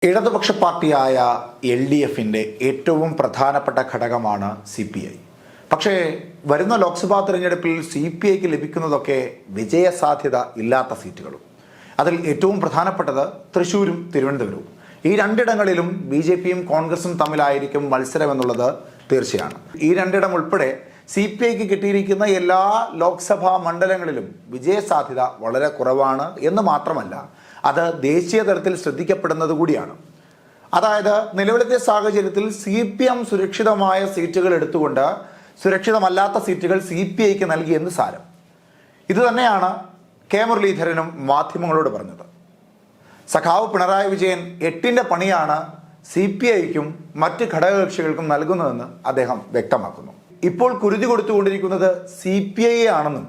ഇടതുപക്ഷ പാർട്ടിയായ LDFിൻ്റെ ഏറ്റവും പ്രധാനപ്പെട്ട ഘടകമാണ് CPI. പക്ഷേ വരുന്ന ലോക്സഭാ തെരഞ്ഞെടുപ്പിൽ CPIക്ക് ലഭിക്കുന്നതൊക്കെ വിജയസാധ്യത ഇല്ലാത്ത സീറ്റുകളും. അതിൽ ഏറ്റവും പ്രധാനപ്പെട്ടത് തൃശ്ശൂരും തിരുവനന്തപുരവും. ഈ രണ്ടിടങ്ങളിലും BJPയും കോൺഗ്രസും തമ്മിലായിരിക്കും മത്സരമെന്നുള്ളത് തീർച്ചയാണ്. ഈ രണ്ടിടം ഉൾപ്പെടെ CPIക്ക് കിട്ടിയിരിക്കുന്ന എല്ലാ ലോക്സഭാ മണ്ഡലങ്ങളിലും വിജയസാധ്യത വളരെ കുറവാണ് എന്ന് മാത്രമല്ല, അത് ദേശീയ തലത്തിൽ ശ്രദ്ധിക്കപ്പെടുന്നത് കൂടിയാണ്. അതായത് നിലവിലത്തെ സാഹചര്യത്തിൽ CPM സുരക്ഷിതമായ സീറ്റുകൾ എടുത്തുകൊണ്ട് സുരക്ഷിതമല്ലാത്ത സീറ്റുകൾ CPIക്ക് നൽകിയെന്ന് സാരം. ഇതുതന്നെയാണ് കെ മുരളീധരനും മാധ്യമങ്ങളോട് പറഞ്ഞത്. സഖാവ് പിണറായി വിജയൻ 8ന്റെ പണിയാണ് CPIക്കും മറ്റ് ഘടകകക്ഷികൾക്കും നൽകുന്നതെന്ന് അദ്ദേഹം വ്യക്തമാക്കുന്നു. ഇപ്പോൾ കുരുതി കൊടുത്തുകൊണ്ടിരിക്കുന്നത് CPI ആണെന്നും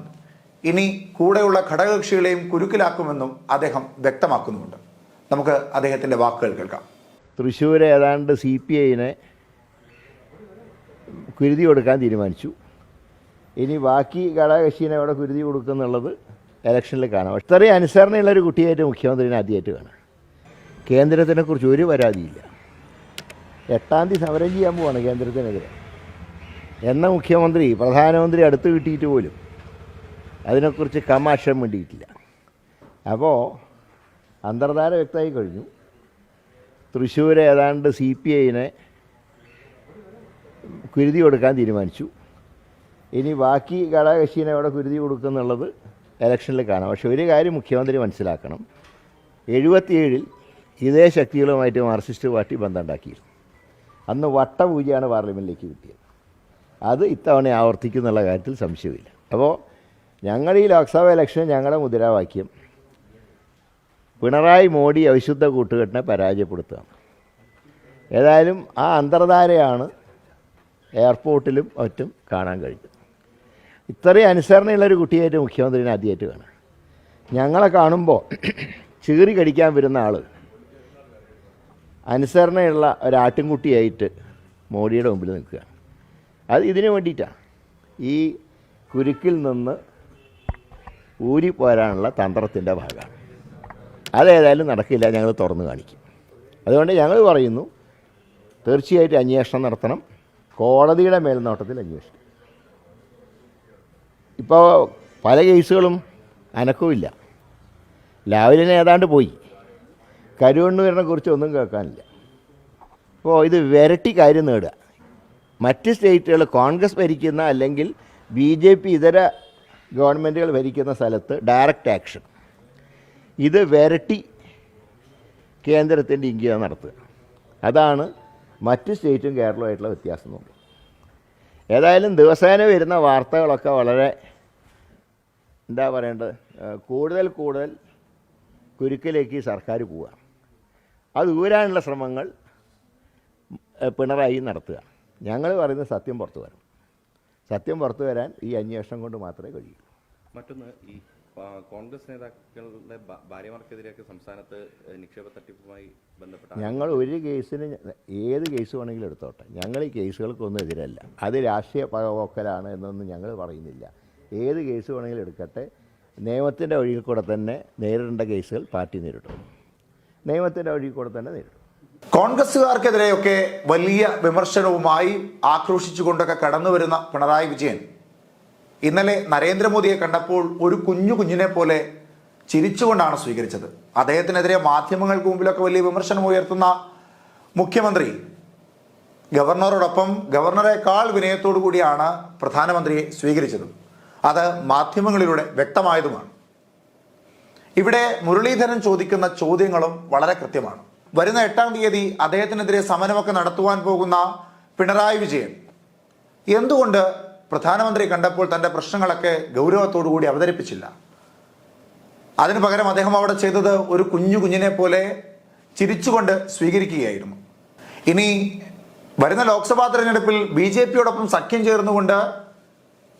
ഇനി കൂടെയുള്ള ഘടകകക്ഷികളെയും കുരുക്കിലാക്കുമെന്നും അദ്ദേഹം വ്യക്തമാക്കുന്നുമുണ്ട്. നമുക്ക് അദ്ദേഹത്തിൻ്റെ വാക്കുകൾ കേൾക്കാം. തൃശ്ശൂർ ഏതാണ്ട് CPIനെ കുരുതി കൊടുക്കാൻ തീരുമാനിച്ചു. ഇനി ബാക്കി ഘടകകക്ഷീനെ അവിടെ കുരുതി കൊടുക്കുന്നുള്ളത് ഇലക്ഷനിൽ കാണാം. ഇത്രയും അനുസരണയുള്ളൊരു കുട്ടിയായിട്ട് മുഖ്യമന്ത്രിനെ ആദ്യമായിട്ട് കാണാം. കേന്ദ്രത്തിനെക്കുറിച്ച് ഒരു പരാതിയില്ല. 8-ാം തീയതി സമരം ചെയ്യാൻ പോവാണ് കേന്ദ്രത്തിനെതിരെ. എന്ന മുഖ്യമന്ത്രി പ്രധാനമന്ത്രി അടുത്ത് കിട്ടിയിട്ട് പോലും അതിനെക്കുറിച്ച് കമാശം വേണ്ടിയിട്ടില്ല. അപ്പോൾ അന്തർധാര വ്യക്തമായി കഴിഞ്ഞു. തൃശ്ശൂർ ഏതാണ്ട് CPIനെ കുരുതി കൊടുക്കാൻ തീരുമാനിച്ചു. ഇനി ബാക്കി ഘടകകക്ഷീനെ അവിടെ കുരുതി കൊടുക്കുന്നുള്ളത് ഇലക്ഷനിൽ കാണാം. പക്ഷെ ഒരു കാര്യം മുഖ്യമന്ത്രി മനസ്സിലാക്കണം, 77-ൽ ഇതേ ശക്തികളുമായിട്ട് മാർക്സിസ്റ്റ് പാർട്ടി ബന്ധമുണ്ടാക്കിയിരുന്നു. അന്ന് വട്ടപൂജയാണ് പാർലമെൻറ്റിലേക്ക് കിട്ടിയത്. അത് ഇത്തവണ ആവർത്തിക്കുന്നുള്ള കാര്യത്തിൽ സംശയമില്ല. അപ്പോൾ ഞങ്ങൾ ഈ ലോക്സഭ ഇലക്ഷൻ ഞങ്ങളുടെ മുദ്രാവാക്യം പിണറായി മോഡി അവിശുദ്ധ കൂട്ടുകെട്ടിനെ പരാജയപ്പെടുത്തുക. ഏതായാലും ആ അന്തർധാരയാണ് എയർപോർട്ടിലും മറ്റും കാണാൻ കഴിഞ്ഞത്. ഇത്രയും അനുസരണയുള്ളൊരു കുട്ടിയായിട്ട് മുഖ്യമന്ത്രിനെ ആദ്യമായിട്ട് കാണാം. ഞങ്ങളെ കാണുമ്പോൾ ചീറി കടിക്കാൻ വരുന്ന ആൾ അനുസരണയുള്ള ഒരാട്ടിൻകുട്ടിയായിട്ട് മോഡിയുടെ മുമ്പിൽ നിൽക്കുകയാണ്. അത് ഇതിനു വേണ്ടിയിട്ടാണ്. ഈ കുരുക്കിൽ നിന്ന് ഊരിപ്പോരാനുള്ള തന്ത്രത്തിൻ്റെ ഭാഗമാണ്. അതേതായാലും നടക്കില്ല, ഞങ്ങൾ തുറന്നു കാണിക്കും. അതുകൊണ്ട് ഞങ്ങൾ പറയുന്നു, തീർച്ചയായിട്ടും അന്വേഷണം നടത്തണം. കോടതിയുടെ മേൽനോട്ടത്തിൽ അന്വേഷണം. ഇപ്പോൾ പല കേസുകളും അനക്കവുമില്ല. ലാവലിനെ ഏതാണ്ട് പോയി. കരുവണ്ണൂരിനെ കുറിച്ച് ഒന്നും കേൾക്കാനില്ല. അപ്പോൾ ഇത് വിരട്ടി കാര്യം നേടുക. മറ്റ് സ്റ്റേറ്റുകൾ കോൺഗ്രസ് ഭരിക്കുന്ന അല്ലെങ്കിൽ BJP ഇതര ഗവൺമെൻറ്റുകൾ ഭരിക്കുന്ന സ്ഥലത്ത് ഡയറക്റ്റ് ആക്ഷൻ, ഇത് വിരട്ടി കേന്ദ്രത്തിൻ്റെ ഇംഗിതം നടത്തുക. അതാണ് മറ്റ് സ്റ്റേറ്റും കേരളവുമായിട്ടുള്ള വ്യത്യാസം നോക്കുക. ഏതായാലും ദിവസേന വരുന്ന വാർത്തകളൊക്കെ വളരെ എന്താ പറയേണ്ടത്, കൂടുതൽ കുരുക്കിലേക്ക് സർക്കാർ പോവുക. അത് ഊരാനുള്ള ശ്രമങ്ങൾ പിണറായി നടത്തുക. ഞങ്ങൾ പറയുന്നത് സത്യം പുറത്തു വരണം. സത്യം പുറത്തു വരാൻ ഈ അന്വേഷണം കൊണ്ട് മാത്രമേ കഴിയൂ. മറ്റൊന്ന്, ഈ കോൺഗ്രസ് നേതാക്കളുടെ ഭാര്യമാർക്കെതിരെയൊക്കെ സംസ്ഥാനത്ത് നിക്ഷേപ തട്ടിപ്പുമായി ബന്ധപ്പെട്ട ഞങ്ങൾ ഒരു കേസിന് ഏത് കേസ് വേണമെങ്കിലും എടുത്തോട്ടെ, ഞങ്ങൾ ഈ കേസുകൾക്കൊന്നും എതിരല്ല. അത് രാഷ്ട്രീയ പകപോക്കലാണ് എന്നൊന്നും ഞങ്ങൾ പറയുന്നില്ല. ഏത് കേസ് വേണമെങ്കിലും എടുക്കട്ടെ, നിയമത്തിൻ്റെ വഴിയിൽ കൂടെ തന്നെ നേരിടേണ്ട കേസുകൾ പാർട്ടി നേരിടും. നിയമത്തിൻ്റെ വഴിയിൽ കൂടെ തന്നെ നേരിടും. കോൺഗ്രസുകാർക്കെതിരെയൊക്കെ വലിയ വിമർശനവുമായി ആക്രോശിച്ചുകൊണ്ടൊക്കെ കടന്നു വരുന്ന പിണറായി വിജയൻ ഇന്നലെ നരേന്ദ്രമോദിയെ കണ്ടപ്പോൾ ഒരു കുഞ്ഞിനെ പോലെ ചിരിച്ചുകൊണ്ടാണ് സ്വീകരിച്ചത്. അദ്ദേഹത്തിനെതിരെ മാധ്യമങ്ങൾക്ക് മുമ്പിലൊക്കെ വലിയ വിമർശനം ഉയർത്തുന്ന മുഖ്യമന്ത്രി ഗവർണറോടൊപ്പം ഗവർണറെക്കാൾ വിനയത്തോടു കൂടിയാണ് പ്രധാനമന്ത്രിയെ സ്വീകരിച്ചത്. അത് മാധ്യമങ്ങളിലൂടെ വ്യക്തമായതുമാണ്. ഇവിടെ മുരളീധരൻ ചോദിക്കുന്ന ചോദ്യങ്ങളും വളരെ കൃത്യമാണ്. വരുന്ന 8-ാം തീയതി അദ്ദേഹത്തിനെതിരെ സമരമൊക്കെ നടത്തുവാൻ പോകുന്ന പിണറായി വിജയൻ എന്തുകൊണ്ട് പ്രധാനമന്ത്രി കണ്ടപ്പോൾ തൻ്റെ പ്രശ്നങ്ങളൊക്കെ ഗൗരവത്തോടു കൂടി അവതരിപ്പിച്ചില്ല? അതിനു പകരം അദ്ദേഹം അവിടെ ചെയ്തത് ഒരു കുഞ്ഞിനെ പോലെ ചിരിച്ചുകൊണ്ട് സ്വീകരിക്കുകയായിരുന്നു. ഇനി വരുന്ന ലോക്സഭാ തെരഞ്ഞെടുപ്പിൽ BJPയോടൊപ്പം സഖ്യം ചേർന്നുകൊണ്ട്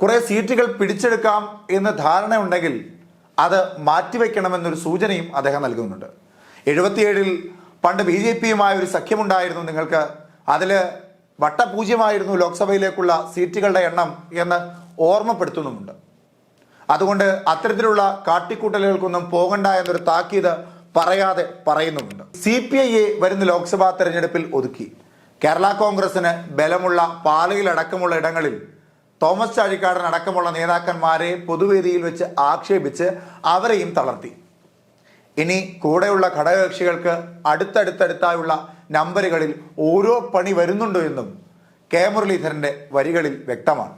കുറേ സീറ്റുകൾ പിടിച്ചെടുക്കാം എന്ന് ധാരണയുണ്ടെങ്കിൽ അത് മാറ്റിവെക്കണമെന്നൊരു സൂചനയും അദ്ദേഹം നൽകുന്നുണ്ട്. 77-ൽ പണ്ട് BJPയുമായ ഒരു സഖ്യമുണ്ടായിരുന്നു നിങ്ങൾക്ക്. അതിൽ വട്ടപൂജ്യമായിരുന്നു ലോക്സഭയിലേക്കുള്ള സീറ്റുകളുടെ എണ്ണം എന്ന് ഓർമ്മപ്പെടുത്തുന്നുമുണ്ട്. അതുകൊണ്ട് അത്തരത്തിലുള്ള കാട്ടിക്കൂട്ടലുകൾക്കൊന്നും പോകണ്ട എന്നൊരു താക്കീത് പറയാതെ പറയുന്നുമുണ്ട്. CPIയെ വരുന്ന ലോക്സഭാ തെരഞ്ഞെടുപ്പിൽ ഒതുക്കി കേരള കോൺഗ്രസിന് ബലമുള്ള പാലയിലടക്കമുള്ള ഇടങ്ങളിൽ തോമസ് ചാഴിക്കാടൻ അടക്കമുള്ള നേതാക്കന്മാരെ പൊതുവേദിയിൽ വെച്ച് ആക്ഷേപിച്ച് അവരെയും തളർത്തി. ഇനി കൂടെയുള്ള ഘടകകക്ഷികൾക്ക് അടുത്തടുത്തടുത്തായുള്ള നമ്പറുകളിൽ ഓരോ പണി വരുന്നുണ്ടോ എന്നും കെ മുരളീധരന്റെ വരികളിൽ വ്യക്തമാണ്.